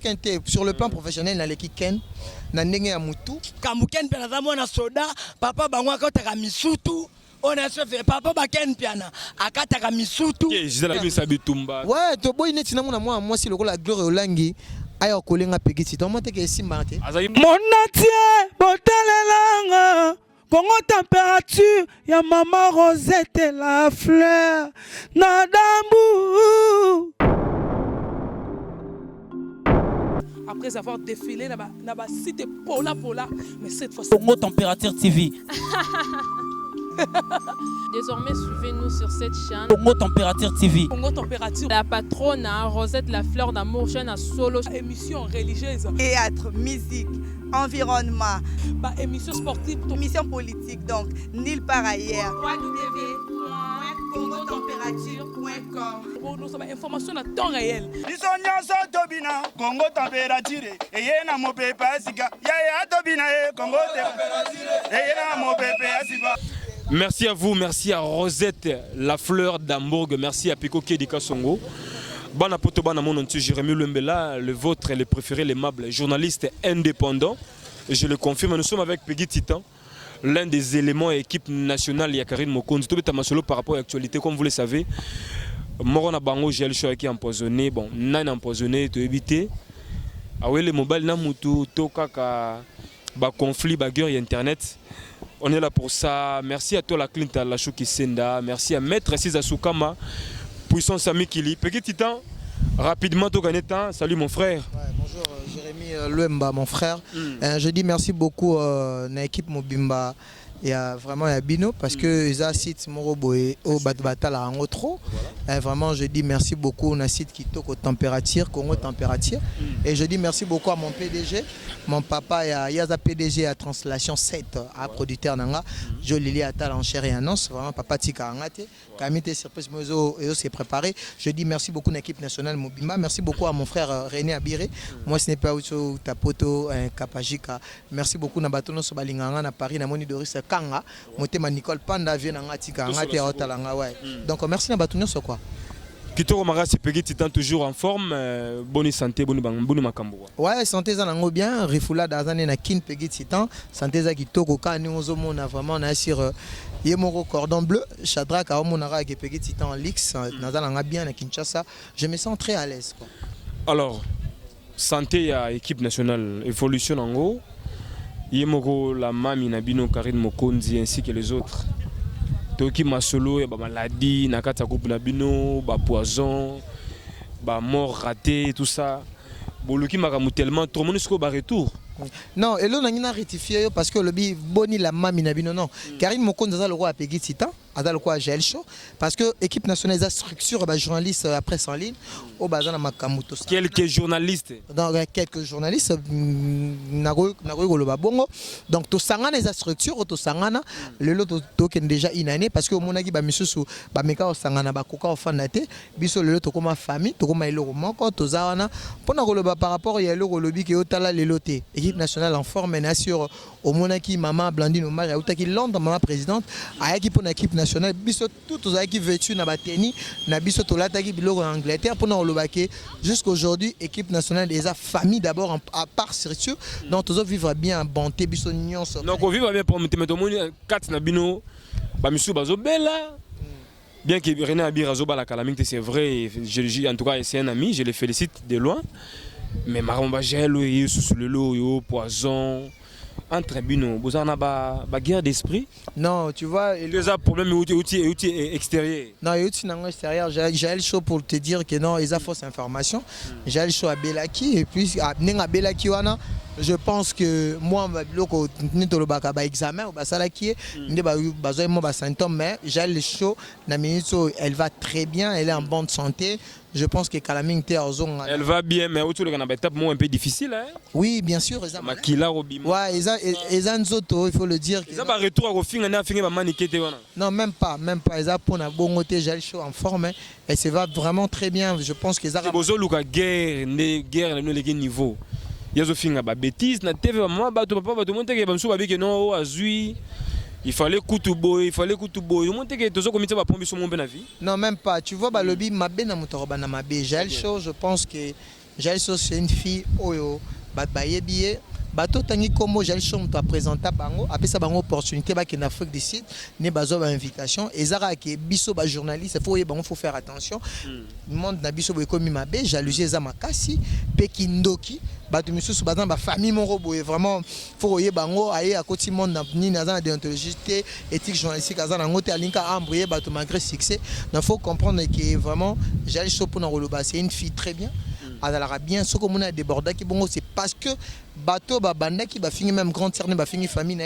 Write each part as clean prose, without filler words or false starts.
Kente sur le plan professionnel naleki ken na ndenge ya mutu kamuken pena za mwana soda papa bango akotaka misutu on a fait papa baken piana akataka misutu ouais to boy neti na moi si lokola Gloire Olangi aya kolenga pegiti to monte ke simba te monatie botalelanga Congo température ya maman Rosette la fleur Nadambu. Après avoir défilé dans la cité Pola, mais cette fois Congo Température TV. Désormais, suivez-nous sur cette chaîne. Congo Température TV. Congo Température. La patronne Rosette la fleur d'amour, chaîne à solo. Émission religieuse. Théâtre, musique, environnement. Bah, émission sportive. Émission politique, donc nulle part ailleurs. www.congotempérature.com. Pour nous avons information à temps réel. Congo Température. Et y a mon pépé Asika. Yaya Tobina Congo Température. Et y a mon pépé Asika. Merci à vous, merci à Rosette la fleur d'Hambourg, merci à Pico Kedika Songo. Bana poto bana mon nom, Jérémy Lembela, le vôtre, le préféré, l'aimable journaliste indépendant. Et je le confirme, nous sommes avec Peggy Titan, l'un des éléments équipe nationale Yakarine Mokondi. Tout est masolo par rapport à l'actualité, comme vous le savez. Morona Bango, j'ai le choix qui est empoisonné. Bon, nan empoisonné, tu éviter. Ah oui, les mobiles n'a moutou, toka ka ba conflit, ba guerre et internet. On est là pour ça. Merci à toi la Clinta, la Chouki Senda. Merci à Maître César Soukama, puissance Sami Kili. Petit Titan, rapidement, tout gagné temps. Salut mon frère. Ouais, bonjour Jérémy Luemba, mon frère. Je dis merci beaucoup à l'équipe Mobimba. Il y a vraiment un bino parce que ça site Morobo et au Batala en trop. Vraiment, je dis merci beaucoup à un site qui toque aux températures, Congo Température. Et je dis merci beaucoup à mon PDG, mon papa, il y a un PDG à Translation 7 à producteur Nanga. Je l'ai à tal en chair et annonce. Vraiment, papa Tika Angate. Kamite surprise Mozo et s'est préparé. Je dis merci beaucoup à l'équipe nationale Mobimba. Merci beaucoup à mon frère René Abiré. Moi, ce n'est pas Ucho Tapoto, Kapajika. Merci beaucoup à Batono Sobalinganga, à Paris, à Moni Doris. Kanga, motema Nicole Panda vient ngatika ngati otalanga ouais. Donc merci na batunyo so quoi. Kitoko Marasi Peggy Titan toujours en forme, bonne santé, bonne makambo. Ouais, santé za nango bien, rifula dazane na kin Peggy Titan, santé za kitoko ka ni ozo mona vraiment na sur yemoko cordon bleu, Shadrack a monara avec Peggy Titan en Lix, nazalanga bien na Kinshasa, je me sens très à l'aise quoi. Alors, santé à équipe nationale, évolution en haut. Yemoko la mami Nabino Karine Mokonzi ainsi que les autres. Toki masolo ya ba maladie nakata groupe Nabino, ba poison, ba mort ratée tout ça. Boluki makamu tellement tout le monde est ba retour. Non, et là on a rectifié parce que le bi boni la mami Nabino non. Karine Mokonzi a le roi à Peggy Titan, a le roi à GL Show parce que équipe nationale a structure ba journaliste presse en ligne au bazana makamuto. Quelques journalistes. Donc quelques journalistes nago goloba bongo. Donc to sangana les structures to sangana le lot token déjà inane parce que monaki ba misusu ba meka sangana ba koka ofanate biso le lot comme famille to comme eloko moko to zawana pona goloba par rapport ya eloko lobi ke otala le loté équipe nationale en forme mais sur au monaki maman Blandine Omar ya utaki Londres maman présidente ayaki pona équipe nationale biso tout aux qui vêtu na bateni na biso to lataki biloko en Angleterre pona olobake jusqu'aujourd'hui équipe nationale des famille d'abord à part sérieux donc tous vivre bien bonté biso nyonso donc on vivre bien pour mettre mon 4 na bino ba misu bazo bella bien que René Abir Azoba la calamité c'est vrai en tout cas c'est un ami je le félicite de loin mais maramba gelo et sous le lot yo poison entre bino vous en a ba guerre d'esprit non tu vois il y a problème outils extérieur non outils non extérieur j'ai le show pour te dire que non ils a fausse information j'ai le show à Belaki et puis à Belaki wana je pense que moi loko nitolobaka ba examen ba salaki ndé ba bazo mo ba symptômes mais j'ai le show na minute elle va très bien elle est en bonne santé. Je pense que Kalaming elle va bien, mais autour de la étape un peu difficile. Hein? Oui, bien sûr. Ouais, ils ont il faut le dire. Ils ont un retour au fin, non, même pas. Ils ont pour un bon côté, j'ai le show en forme. Et ça va vraiment très bien. Je pense qu'ils ont. Guerre, les niveau. Il y a des bêtises, na TV, maman, papa, tout le monde qui non, azui. Il fallait Kutuboy. Non, même pas. Tu vois, lobby, ma bena moutoroba na ma j'ai le show. Je pense que Jalso c'est une fille oyo bayebiye bato tangi komo Jalso m'a présenté bango après ça bango opportunité ba en Afrique du Sud ne bazo ba invitation ezara ke biso ba journaliste faut faire attention monde na biso boy komi mabe jalousie eza makasi pekindoki bato misusu bazana ba famille moko boye vraiment faut y bango aye à côté monde na ni na déontologiste éthique journalistique azana ngote alinka embrouiller bato malgré succès il faut comprendre que vraiment Jalso pour na roloba c'est une fille très bien azalaka bien ce que mona déborda ki bongo c'est parce que bato ba banda ki ba fini même grande sœur ne ba fini famille na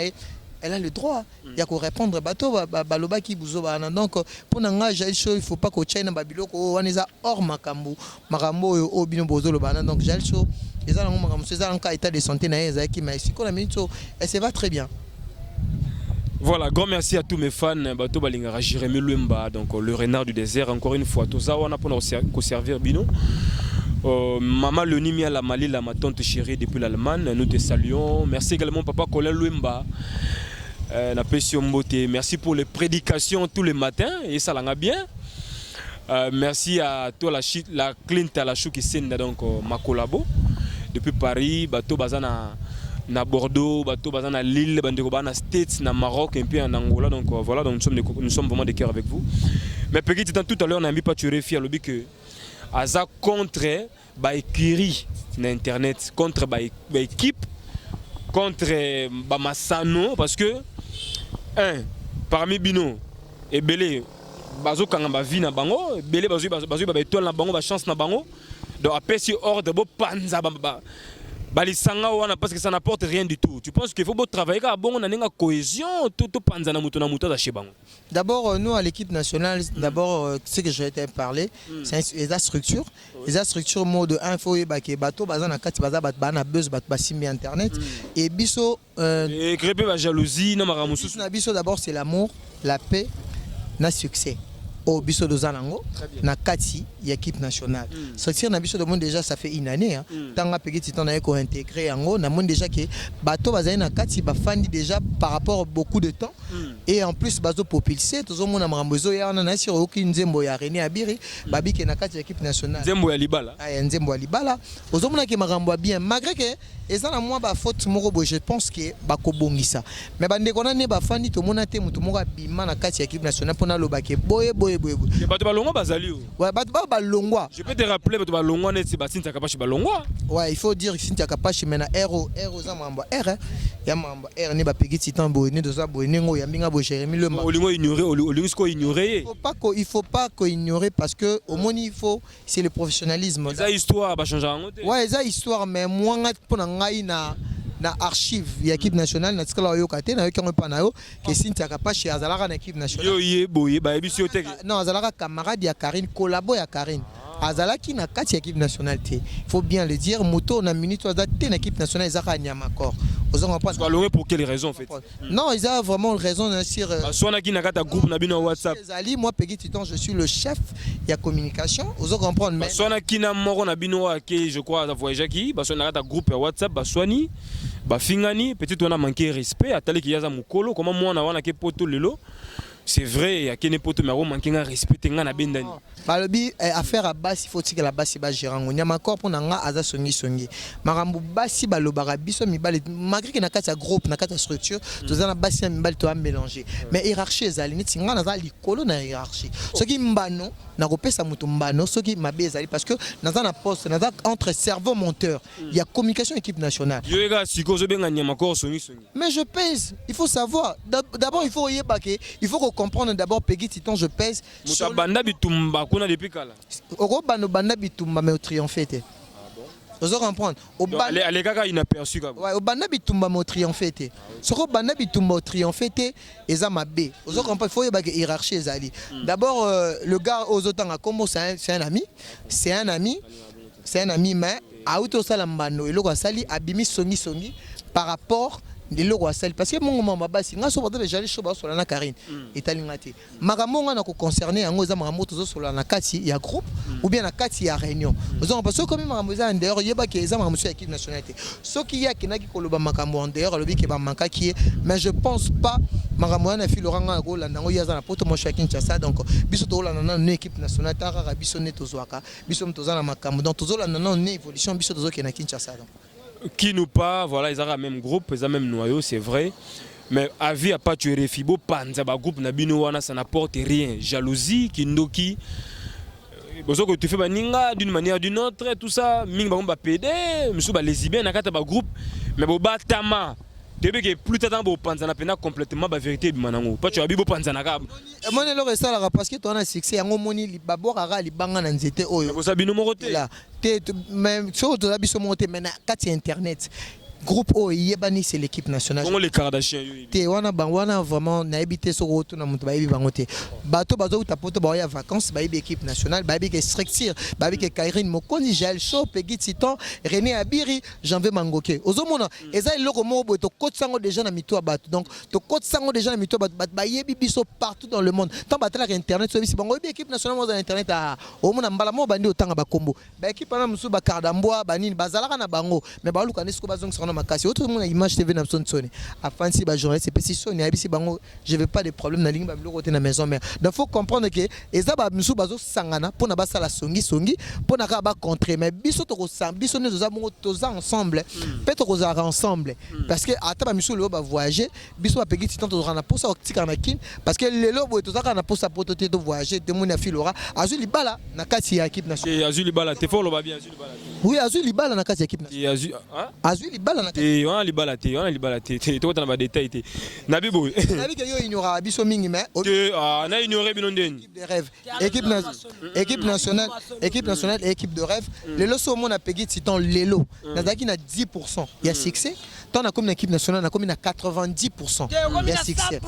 elle a le droit il y a qu'on répondre bato ba loba ki buzo ba donc pour nga Jalso il faut pas que China ba biloko waneza hors makambo o bino bozo loba donc Jalso ezala ngo makambo ezala en état de santé na ezala ki mais si ko la minute elle se va très bien. Voilà, grand merci à tous mes fans. Bato Balingara Jérémy Lumba, donc le renard du désert. Encore une fois, tous on a pour nous servir Bino. Maman Lenimia la Mali, ma tante chérie depuis l'Allemagne, nous te saluons. Merci également Papa Colin Lumba. Merci pour les prédications tous les matins et ça l'a bien. Merci à toi la Clint à la chou qui signe donc ma collabo depuis Paris, Bato Bazana. Na Bordeaux, bateau na Lille, na States, na Maroc, un peu en Angola. Donc voilà, donc nous sommes vraiment de cœur avec vous. Mais petit temps tout à l'heure, on a mis pas tu réfis à l'objet que Aza contre Baïkiri na internet, contre Baïkip, contre Bamasano, parce que parmi Bino et Belé, Bazo Kangamba vie na bango, Belé Bazo étoile na bango, chance na bango. Donc après si hors de beau panza parce que ça n'apporte rien du tout. Tu penses qu'il faut travailler bon, on a une cohésion, tout panza na muto chez bango. D'abord nous à l'équipe nationale, d'abord ce que j'ai été parlé, c'est la structure. Les structures mode 1 faut que bateau bazana kati bazana buzz basimbi internet et biso et créer la jalousie na maramusu. Na biso d'abord c'est l'amour, la paix, na succès. Au biso de Zanango, na kati l'équipe nationale. Sortir na biso de monde déjà ça fait une année. Tant que petit temps qu'on intégré ango, na monde déjà que bateau bazana na kati ba fandi déjà par rapport à beaucoup de temps. Et en plus bazo propulsé, tout le monde a marambozo ya na sur aucune nzembo ya René Abiri, babi ke na kati l'équipe nationale. Nzembo ya Libala. Ah nzembo ya Libala. Ozomona ke marambo bien malgré que ezana moi ba faute moko je pense que ba kobongisa. Mais bande kona ne ba fandi to mona te mutu moko bima na kati l'équipe nationale pona lobake boye. Bato balongwa bazali. Ouais, bato balongwa. Je peux te rappeler bato balongwa net Sébastien Takapashi balongwa. Ouais, il faut dire que Cynthia Kapashi mena R za mamba R. Ya mamba R ne ba pegiti tambo ne doza bo nengo ya mbinga bo Jérémy le mamba. Olingo ignorer, olingo ignorer. Il faut pas qu'on ignorer parce que au moins il faut c'est le professionnalisme. Ça histoire ba changer en côté. Ouais, ça histoire mais moi pona ngai na archive l'équipe nationale na tikala yo kate na yo kango pa na yo que Cynthia Kapashi azalaka na équipe nationale. Yo boye ba ebisi oteke. Non, azalaka camarade ya Karine, collabo ya Karine. Azalaki na kati équipe nationale té. Il faut bien le dire, moto na minute azate na équipe nationale ezaka nyama corps. Vous en pas pour quelle raison en fait? Non, ils ont vraiment raison de dire soit na ki na kata groupe na bino WhatsApp. Zali moi Peggy Titan, je suis le chef ya communication. Vous en comprendre mais soit na ki na moko na bino ke je crois à voyager qui, soit na kata groupe WhatsApp ba swani ba fingani peut-être on a manqué respect atali ki yaza mukolo comment moi na wana ke poto lelo. C'est vrai, il y a quelqu'un qui a manqué de respect. Balobi affaire à basi, il faut que la basi ba gérer. On y a encore pour nanga aza songi. Marambu basi balobara biso mibale malgré que na kata groupe, na kata structure, tous na basi mibale to mélanger. Mais hiérarchie ezali neti nga na za likolo na hiérarchie. Ce qui mbano na kopesa mutu mbano, ce qui mabe ezali parce que na za na poste, na za entre cerveau monteur, il y a communication équipe nationale. Mais je pèse, il faut savoir. D'abord il faut il faut comprendre d'abord Peggy Titan je pèse sur banda bitumba kuna depuis kala oko banda bitumba mais au triomphé té vous comprendre au banda les gars inaperçu comme ouais au banda bitumba mais au triomphé té soko banda bitumba au triomphé té eza mabe vous comprendre il faut y hiérarchie ezali d'abord le gars aux autant à Kombo c'est un ami mais auto salambano eloko sali abimi songi par rapport eloko asali parce que mon maman basi nga so bata jali shoba so na Karine etalinga te makambo nga na ko concerner yango za makambo tozo so na kati ya groupe ou bien na kati ya réunion ozo parce que comme makambo za ndeur yeba ke za makambo ya équipe nationale te soki ya kinaki koloba makambo en dehors lobi ke ba manka ki mais je pense pas makambo na fi Laurent ngo la ndango ya za na poto mo chacun Kinshasa donc biso to la na équipe nationale ta rara biso ne tozwaka biso mtoza na makambo donc tozo la na évolution biso tozo ke na Kinshasa donc qui nous pas, voilà, ils ont le même groupe, ils ont le même noyau, c'est vrai. Mais avis à pas tuer les fibos, panza ba groupe nabino wana ça n'apporte rien. Jalousie, kindoki. Bozo que tu fais baninga d'une manière ou d'une autre, tout ça, ming ba ngomba pédé, monsieur ba lesbien nakata ba groupe, mais bo batama. Début que plus tard bo panza na pena complètement ba vérité bimanango. Pas tu abibo panza na kab. Moi ne le ça parce que toi na succès yango moni li babora ra li banga na nzete oyo. Bo sabino morote. Là, même sur to biso monter mais na kati internet. Groupe O yebani c'est l'équipe nationale. Comment les Kardashians té wana bangwana vraiment na habité so roto na mutu ba yebi bangote. Bato bazo tapoto ba ya vacances ba yebi équipe nationale ba yebi ke structure ba yebi ke Kairine Mokonzi Jael Show Peggy Titan René Abiri Janvier Mangoke. Ozomona eza iloko mo bo to kotsango déjà na mito bato. Donc to kotsango déjà na mito bato ba yebi biso partout dans le monde. Tant batala internet so bisi bango yebi équipe nationale mo za internet a omona mbala mo bandi otanga ba kombo. Ba équipe na musu ba Kardamboa ba nini bazalaka na bango mais ba luka nesko bazong makasi autre monde image TV na sonne afin si ba journaliste c'est si sonne abisi bango je veux pas de problème na ligne ba biloko na maison mère donc faut comprendre que eza ba musu bazo sangana pona ba sala songi pona ka ba contrer mais biso to ko sam biso ne toza bongo toza ensemble peut-être ko za ensemble parce que ata ba musu le ba voyager biso ba pegi titan to rana posa oktika na kin parce que lelo bo toza kana posa prototype de voyager de mona filora azuli libala na kati ya équipe nationale azuli libala te fort lo ba bien azuli libala oui azuli libala na kati ya équipe nationale azuli libala te wana libala te to tana ba détail te nabibo nabi ke yo ignora biso mingi mais na ignorer bino ndeni équipe de rêve équipe nationale et équipe de rêve lelo so mona pegi titan lelo nazaki na 10% ya succès tant na comme équipe nationale na comme na 90% ya succès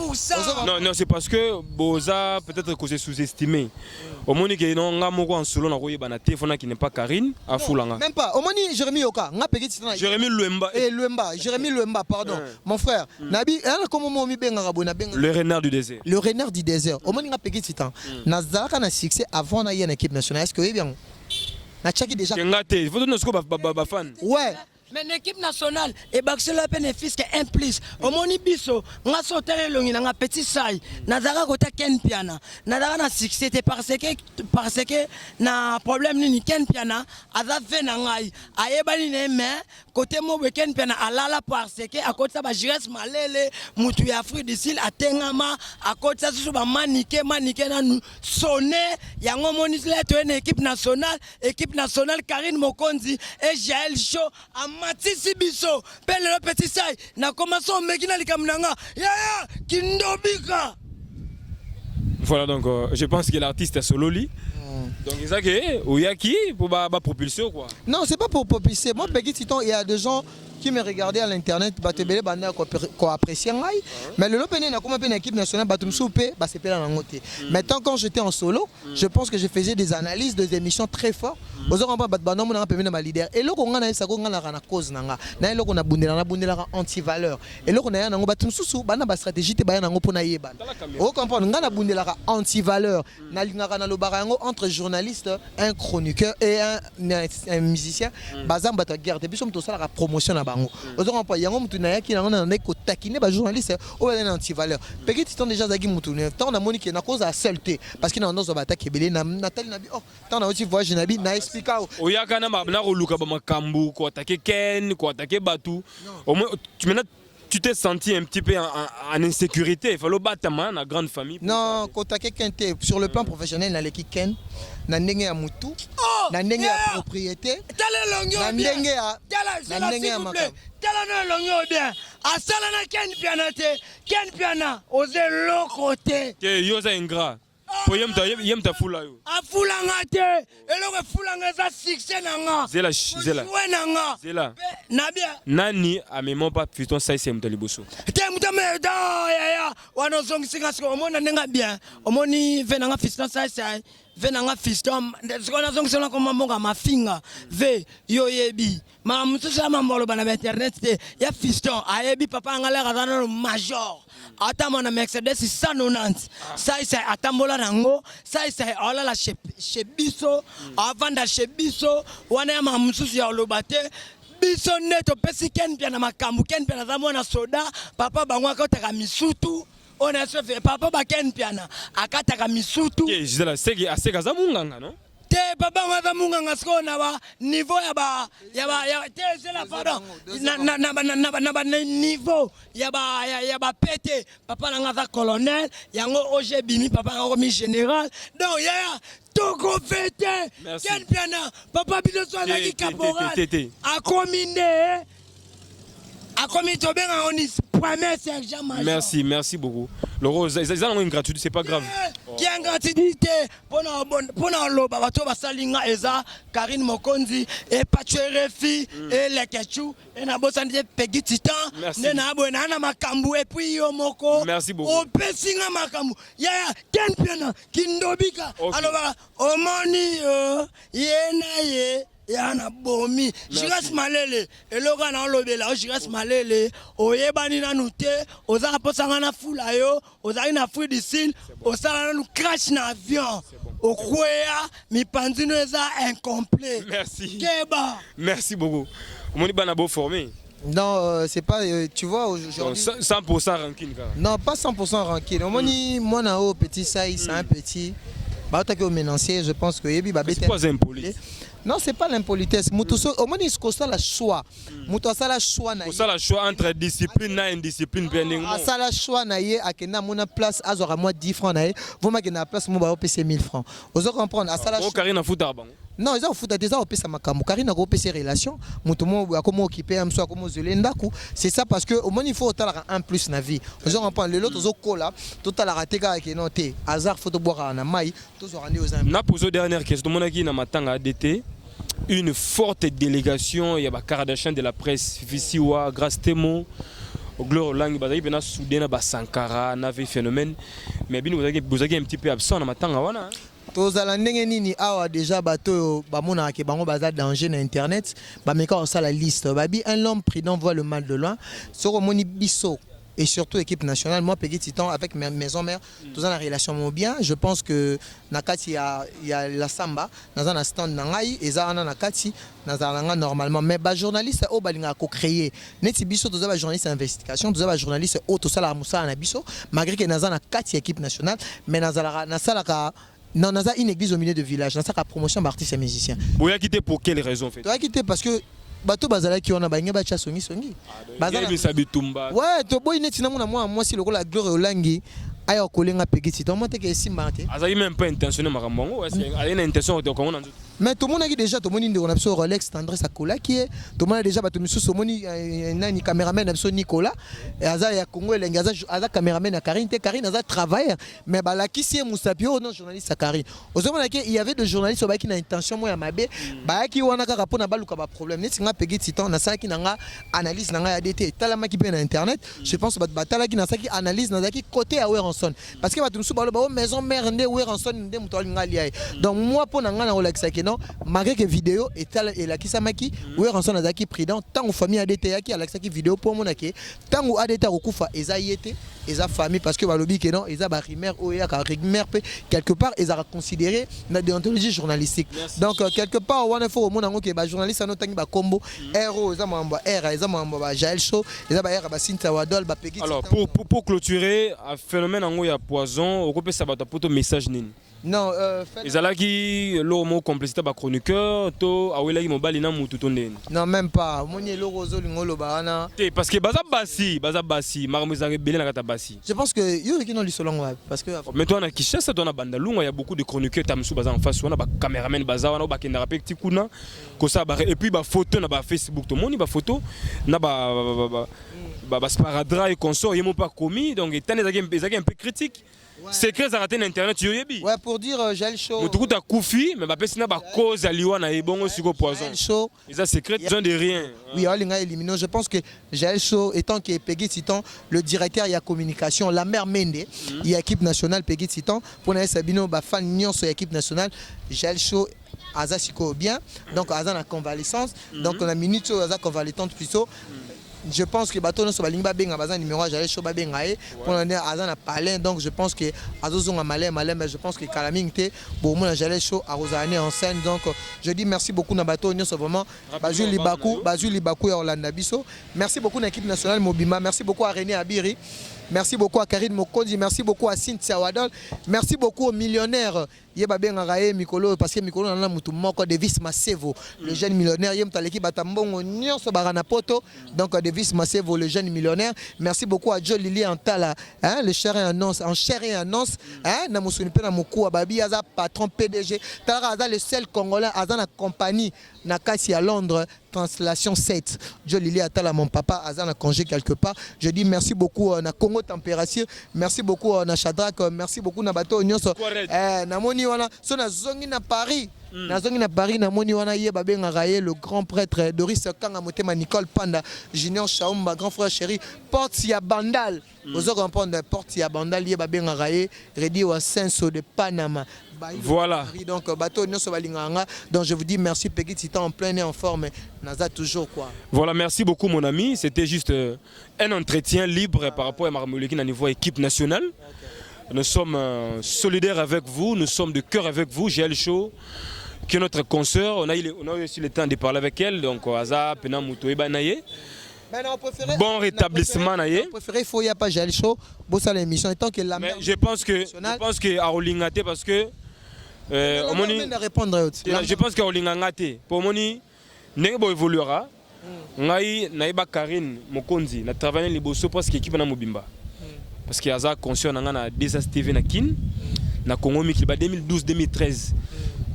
non c'est parce que boza peut-être que c'est sous-estimé au moni que non nga moko en solo na koyeba na téléphone qui n'est pas Karine a fulanga même pas au moni Jérémy Yoka nga pegi titan Jérémy Jérémy Luemba, pardon. Mon frère, Nabi, comment on mi benga rabona benga. Le renard du désert. Le renard du désert. Au moins nga pegi titan. Nazara na succès avant na yena équipe nationale. Est-ce que bien? Na chaki déjà. Ngate, faut donner ce qu'on ba fan. Ouais. Mais l'équipe nationale et baxela bénéfice que un plus au moni biso nga sotere longi na petit sai nazara kota Ken Piana nazara na succès parce que na problème ni Ken Piana aza vena ngai ayebani ne mais côté mo Ken Piana alala parce que à côté ba Jires Malele mutu ya Afrique du Sud atengama à côté ça ba manike na nous sonner yango moni to une équipe nationale Karine Mokonzi et Jael Show Matisi biso pele le petit sai na commençons mekina likamnanga ya kindobika. Voilà donc je pense que l'artiste est sololi. Donc c'est ça que Oyaki pour ba propulser quoi. Non, c'est pas pour propulser. Moi Peggy Titan, il y a des gens qui me regardaient à l'internet batebele banda ko apprécier ngai mais le lopene na comme une équipe nationale batum soupé ba c'est pas dans côté. Maintenant quand j'étais en solo, je pense que je faisais des analyses des émissions très fortes. Ozo ba banda mo na pemena ma leader et loko nga na esa ko nga na cause nanga. Na loko na bundela anti valeur. Et loko na ya nango batum susu bana ba stratégie te ba nango pona yeba. O comprendre nga na bundela anti valeur. Na lingaka na lobara yango entre journaliste, un chroniqueur et un musicien. Bazam bata guerre depuis som to sala la promotion na bango. Ozo pas yango mutu na yaki na na ko takiner ba journaliste o ba na anti valeur. Petit temps déjà zaki mutu ne temps na monique na cause à seulté parce que na ndozo bata kebele na Nathalie nabi oh temps na aussi voyage nabi na explica oyaka na ba na roluka ba makambu ko attaquer Ken ko attaquer Batu au moins tu t'es senti un petit peu en insécurité. Il fallait battre la grande famille. Non, quand tu as quelqu'un sur le plan professionnel, na leki Ken, na ndenge ya mutu, na ndenge ya propriété, na ndenge ya makam. Tala na longyo bien. Asala na Ken Piana, ose lokote. Que yoza ingrat. Po yem ta fula yo. Afula ngate, eloko fula ngaza succès nanga. Zela. Nanga. Zela. Nabia. Nani a même pas fiston ça c'est mtali bosso. Te mutame da ya. Wana zongi singa sko omona nenga bien. Omoni venanga fiston ça ve nanga fiston sikona zongisela koma mbonga mafinga ve yo yebi ma mutusa mamolo bana internet te ya fiston ayebi papa ngala kazana major ata mona Mercedes 190 ça atambola nango ça ala la chez biso avanda chez biso wana ma mususu ya lobate biso neto pesi ken pia na makambu ken pia na zamona soda papa bango akotaka misutu on a fait papa ba ken piana akataka misutu ke jizela segi aseka za munganga no te papa ngava munganga sko na ba niveau ya ba te c'est la pardon na niveau ya ba pété papa ngava colonel yango oje bimi papa ngako mi général donc ya toko fete ken piana papa biso na ki caporal a commandé a commis to benga oni premier sergent major. Merci beaucoup. Le rose, ils ont une gratuité, c'est pas grave. Qui a une gratuité pour le bateau basalinga eza Karine Mokonzi et Pachuerefi et Lekechou et na bosandi Peggy Titan na bona na makambu et puis yo moko. Merci beaucoup. O pesinga makambu. Ya ken piana kindobika. Alors omoni yena ye yana bomi jiras malele eloka na lobela jiras malele oyebani na nute oza posanga na fula yo oza na fruit du sil osala na crash na avion okweya mipanzino eza incomplet. Merci. Keba. Merci beaucoup. Omoni bana beau formé. Non, c'est pas, tu vois, aujourd'hui... 100% rancune. Non, pas 100% rancune. Omoni, moi, na o petit size, c'est un petit... Bah, au ménancier, je pense que Yebi Babé... C'est pas impolite. Non, c'est pas l'impolitesse. Au moins, il se la choix. Ça la choix. Ça la choix entre discipline et indiscipline. Ça la choix naie à que na mona place à zora moi 10 francs naie. Vous m'avez na place moi ba PC 1000 francs. Vous comprenez à ça la choix. Karine futa bango. Non, ils ont foutu déjà au PC makamu. Karine a coupé ses relations. Mutumo a comment occuper am soit comment zelendaku. C'est ça parce que au moins il faut autant un plus na vie. Vous comprenez le l'autre zo kola total la raté ka ke noté. Hasard faut boire na mai. Tous orandi aux amis. Na poso dernière question. Mon aki na matanga ADT. Une forte délégation, il y a Kardashian de la presse, Visiwa, Grâce Temo, Gloire Lang, Bazaki, Bena Soudena, Basankara, Nave Phénomène. Mais bien, vous avez un petit peu absent dans ma tanga. Tous à la nini awa déjà bateau bamona ke bango baza danger na internet ba meka on ça la liste babi un homme prudent voit le mal de loin soko moni biso et surtout équipe nationale moi Peggy Titan avec maison mère tous en la relation bien je pense que nakati il y a la samba dans un stand nangai eza na nakati nazalanga normalement mais ba journaliste o balinga ko créer neti biso tous ba journaliste investigation tous ba journaliste o to sala musa na biso malgré que nazana nakati équipe nationale mais nazala na salaka non, on a une église au milieu de village. On a la promotion d'artistes et musiciens. Vous avez quitté pour quelle raison en fait? Tu as quitté parce que bateau bazala qui on a bagné bacha songi songi. Bazala bitumba. Ouais, to boy neti na moi si le la gloire olangi aya kolenga Peggy Titan moi te ke simba te. Azali même pas intentionnel makambo, est-ce qu'il a une intention de comment on mais tout le monde a déjà tout le monde on a besoin Rolex Tendresse Akola qui est tout le monde a déjà bateau monsieur somoni nani caméraman a Nicolas et aza ya Congo elenga aza caméraman à Karine aza travailleur mais bala qui c'est Moussapio non journaliste à Karine ozomona il y avait des journalistes qui na intention moi ya mabe ba qui wana ka rapona baluka ba problème neti nga Peggy Titan na ça qui nanga analyse nanga ADT talama qui pe na internet je pense batala qui na ça qui analyse na qui côté à Weranson parce que bateau musu balo ba maison mère ndé Weranson ndé mutoali ngali donc moi pour nanga na Rolex non malgré que vidéo et la kisamaki ou ranson azaki prudent tant famille ADT qui a l'accès vidéo pour mon aké tant ou ADT okufa eza yete eza famille parce que balobi que non eza ba rimer o ya ka rimer quelque part ils a considéré na déontologie journalistique donc quelque part on faut au monde ngo que ba journaliste no tangi ba combo héros eza mamba era eza mamba ba Jael Show eza ba era ba Cynthia Wadol ba Peggy. Alors pour clôturer un phénomène ngo ya poison okopé ça ba poto message nini? Non, Ezalaki l'homo complicité ba chroniqueur to awelaki mobali na mutu tonde. Non même pas. Moni lo rozo lingolo bana. Parce que baza basi, maramuzanga belé na kata basi. Je pense que yo qui non lisolongo parce que mais toi na Kishasa toi na Bandalunga il y a beaucoup de chroniqueurs tamsu baza en face wana ba cameraman baza wana ba kenda rapek tikuna ko ça ba et puis ba photo na ba Facebook to moni ba photo na ba sparadrap et consort yemo pas commis donc étant ezaki un peu critique. secret ça raté internet yoyebi. Ouais, pour dire Jaël Chaud. Mutuku ta koufi mais ba pesina ba cause aliwa na ebongo siko poison. Jaël Chaud. Ils ont secret besoin de rien. Oui, Olinga éliminé. Je pense que Jaël Chaud, étant que Peggy Titan, le directeur, il y a communication, la mère Mende, il y a équipe nationale Peggy Titan, pour les Sabino, fan Nyon sur l'équipe nationale, Jaël Chaud, Aza Siko bien, donc Aza la convalescence, donc on a minute sur Aza convalescente plutôt. Je pense que bateau sur Balinga Benga Bazan numéro Jaël Chaud Babengae pour l'année Aza na palin, donc je pense que Azozon a malin mais je pense que Kalaming te pour moi Jaël Chaud à Rosane en scène, donc je dis merci beaucoup na bateau Nyon, c'est vraiment Bazul Libakou et Orlando Bisso. Merci beaucoup à l'équipe nationale Mobima, merci beaucoup à René Abiri. Merci beaucoup à Karine Mokondi, merci beaucoup à Cynthia Wadol, merci beaucoup aux millionnaires. Yebaben Arae Mikolo, parce que Mikolo n'a pas de Devis Masevo, le jeune millionnaire. Yem Taleki Batambongo Nyon Sobaranapoto, donc Devis Masevo, le jeune millionnaire. Merci beaucoup à Joe Lili Antala, le cher et annonce, en chair et annonce, Namusunipe Namoku Ababi, Aza patron PDG, Tara Aza le seul Congolais, Aza la compagnie, Nakasi à Londres, translation 7. Joe Lili Antala, mon papa, Aza na congé quelque part. Je dis merci beaucoup à Congo Température, merci beaucoup à Chadrak, merci beaucoup à Bateau Nyon. Namoni wana so na zongi na Paris na zongi na Paris na moni wana ye babenga raye le grand prêtre Doris Kanga Motema Nicole Panda Junior Chaumba grand frère chéri porte ya bandal ozo comprendre porte ya bandal ye babenga raye ready wa senso de Panama. Voilà. Donc bateau nyonso balinganga, donc je vous dis merci Peggy Titan en plein et en forme naza toujours quoi. Voilà, merci beaucoup mon ami, c'était juste un entretien libre par rapport à Marmoleki à niveau équipe nationale. Nous sommes solidaires avec vous, nous sommes de cœur avec vous. Jaël Chaud, qui est notre consoeur, on a eu aussi le temps de parler avec elle, donc Aza, Pena Moutoé Banaye. Bon rétablissement Naye. Préféré il faut y a pas Jaël Chaud, pour ça l'émission étant que la mais je pense que à Olingate parce que je pense qu'à Olingate pour moni Nebo évoluera. Ngai Naïba Karine Mokonzi, na travaillé liboso parce que équipe na Mobimba. Parce qu'il y a conscient na Desas TV na kin na Congo Mikili 2012-2013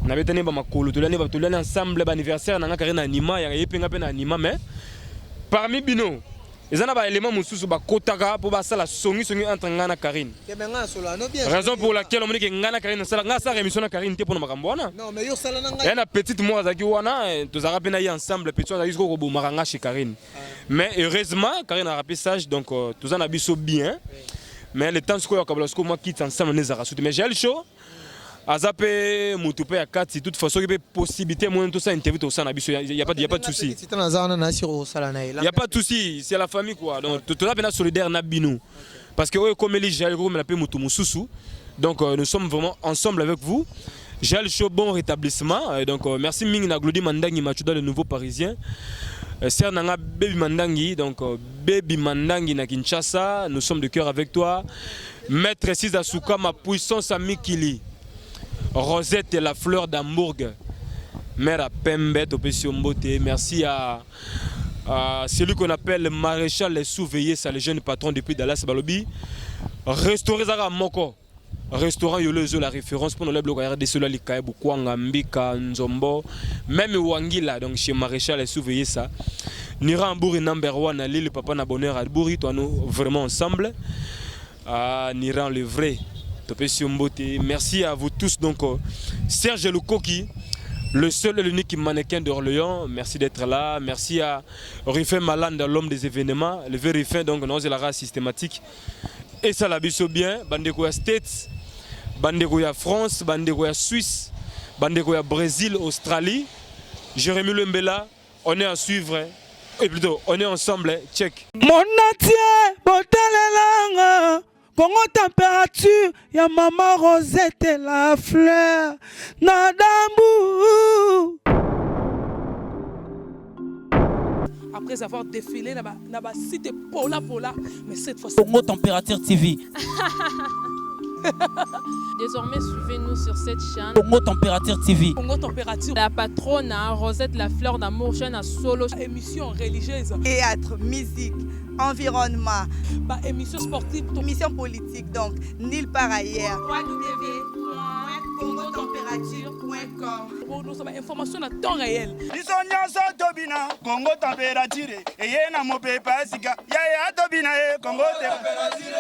na betane ba makolo to l'année ensemble ba anniversaire na Karina anima ya yepenga pe na anima mais parmi bino ils en a ba élément mususu ba kotaka pour ba sala songi entre ngana Karine raison pour laquelle on me dit que ngana Karine sala ngasa émission na Karine te pour makambo wana non mais yo sala na ngai ya na petite moi zaki wana to zara pe na yi ensemble petit on a jusqu'au robo maranga chez Karine mais heureusement Karine a rappelé sage donc tous en habisso bien. Mais le temps que moi quitte ensemble les arasous mais Jaël Chaud azapé mutupe ya 4 si toute façon il y a possibilité moi tout ça interview tout ça il y a pas de souci. Il y a pas de souci, c'est la famille quoi. Donc tout là bien solidaire na binu. Parce que comme les Jaël Chaud me l'appelle mutu mususu. Donc nous sommes vraiment ensemble avec vous. Jaël Chaud bon rétablissement donc merci Ming na Glody Mandangi Machuda le nouveau parisien. Ser Nanga Baby Mandangi, donc Baby Mandangi na Kinshasa, nous sommes de cœur avec toi. Maître Sizasuka, ma puissance à Mikili. Rosette et la fleur d'Hambourg. Mère à Pembe, merci à celui qu'on appelle le maréchal les sous-veillés, ça le jeune patron depuis Dallas Balobi. Restaurer Zara Moko. Restaurant Yolezo, la référence pour nous blocs de cela, les Kaibou, Mbika, Nzombo, même Wangila, donc chez Maréchal, et surveiller ça. Nira Mbouri number 1 à Lille, papa n'a bonheur à Bouri, toi nous vraiment ensemble. Nira le vrai, merci à vous tous. Donc Serge Lukoki, le seul et l'unique mannequin d'Orléans, merci d'être là. Merci à Rufin Malande, l'homme des événements, le vrai Rufin, donc non, c'est la race systématique. Et ça l'a biso bien, Bandeko States. Bandeko ya France, Bandeko ya Suisse, Bandeko ya Brésil, Australie. Jérémy Lembela, on est à suivre, et plutôt on est ensemble, check. Mon atier, botalelanga, Congo température, ya maman Rosette et la fleur, Nadambu. Après avoir défilé, na cité Pola, mais cette fois-ci. Congo Température TV. Désormais, suivez-nous sur cette chaîne. Congo Température TV. Congo Température. La patronne Rosette la fleur d'amour, chaîne à solo. Émission religieuse. Théâtre, musique, environnement. Émission sportive. Émission politique, donc nulle part ailleurs. www.congotempérature.com. Pour nous avons information à temps réel. Bisonyaso tobina Congo température et yena mopepa sika ya tobina Congo température